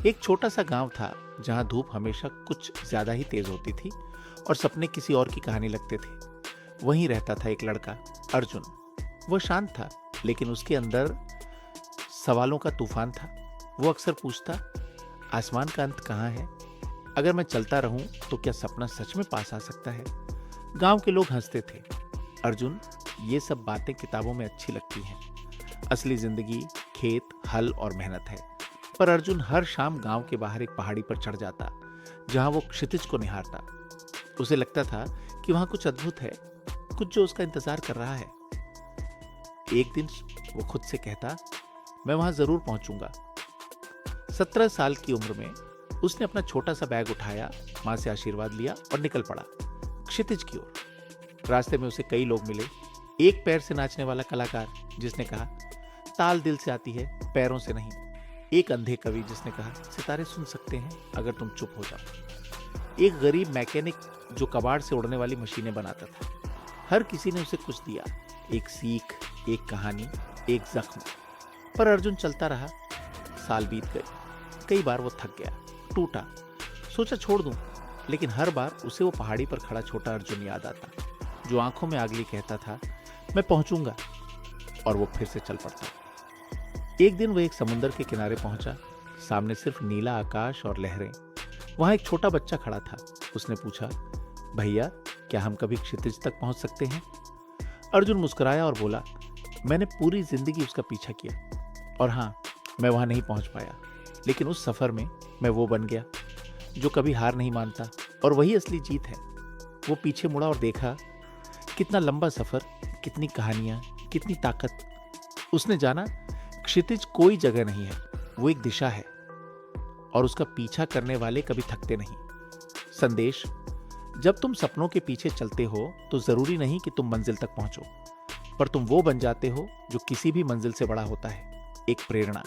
एक छोटा सा गांव था जहां धूप हमेशा कुछ ज्यादा ही तेज होती थी और सपने किसी और की कहानी लगते थे। वहीं रहता था एक लड़का, अर्जुन। वह शांत था, लेकिन उसके अंदर सवालों का तूफान था। वो अक्सर पूछता, आसमान का अंत कहाँ है? अगर मैं चलता रहूं तो क्या सपना सच में पास आ सकता है? गांव के लोग हंसते थे। अर्जुन, ये सब बातें किताबों में अच्छी लगती हैं। असली जिंदगी खेत, हल और मेहनत है। पर अर्जुन हर शाम गांव के बाहर एक पहाड़ी पर चढ़ जाता, जहां वो क्षितिज को निहारता। उसे लगता था कि वहां कुछ अद्भुत है, कुछ जो उसका इंतजार कर रहा है। एक दिन वो खुद से कहता, मैं वहां जरूर पहुंचूंगा। 17 साल की उम्र में उसने अपना छोटा सा बैग उठाया, मां से आशीर्वाद लिया और निकल पड़ा क्षितिज की ओर। रास्ते में उसे कई लोग मिले। एक पैर से नाचने वाला कलाकार जिसने कहा, ताल दिल से आती है, पैरों से नहीं। एक अंधे कवि जिसने कहा, सितारे सुन सकते हैं अगर तुम चुप हो जाओ। एक गरीब मैकेनिक जो कबाड़ से उड़ने वाली मशीनें बनाता था। हर किसी ने उसे कुछ दिया, एक सीख, एक कहानी, एक जख्म। पर अर्जुन चलता रहा। साल बीत गए। कई बार वो थक गया, टूटा, सोचा छोड़ दूं। लेकिन हर बार उसे वो पहाड़ी पर खड़ा छोटा अर्जुन याद आता, जो आंखों में आगली कहता था, मैं पहुंचूंगा। और वो फिर से चल पड़ता। एक दिन वो एक समुंदर के किनारे पहुंचा। सामने सिर्फ नीला आकाश और लहरें। वहां एक छोटा बच्चा खड़ा था। उसने पूछा, भैया, क्या हम कभी क्षितिज तक पहुंच सकते हैं? अर्जुन मुस्कुराया और बोला, मैंने पूरी जिंदगी उसका पीछा किया और हां, मैं वहां नहीं पहुंच पाया, लेकिन उस सफर में मैं वो बन गया जो कभी हार नहीं मानता। और वही असली जीत है। वो पीछे मुड़ा और देखा, कितना लंबा सफर, कितनी कहानियां, कितनी ताकत। उसने जाना, क्षितिज कोई जगह नहीं है, वो एक दिशा है और उसका पीछा करने वाले कभी थकते नहीं। संदेश, जब तुम सपनों के पीछे चलते हो तो जरूरी नहीं कि तुम मंजिल तक पहुंचो, पर तुम वो बन जाते हो जो किसी भी मंजिल से बड़ा होता है, एक प्रेरणा।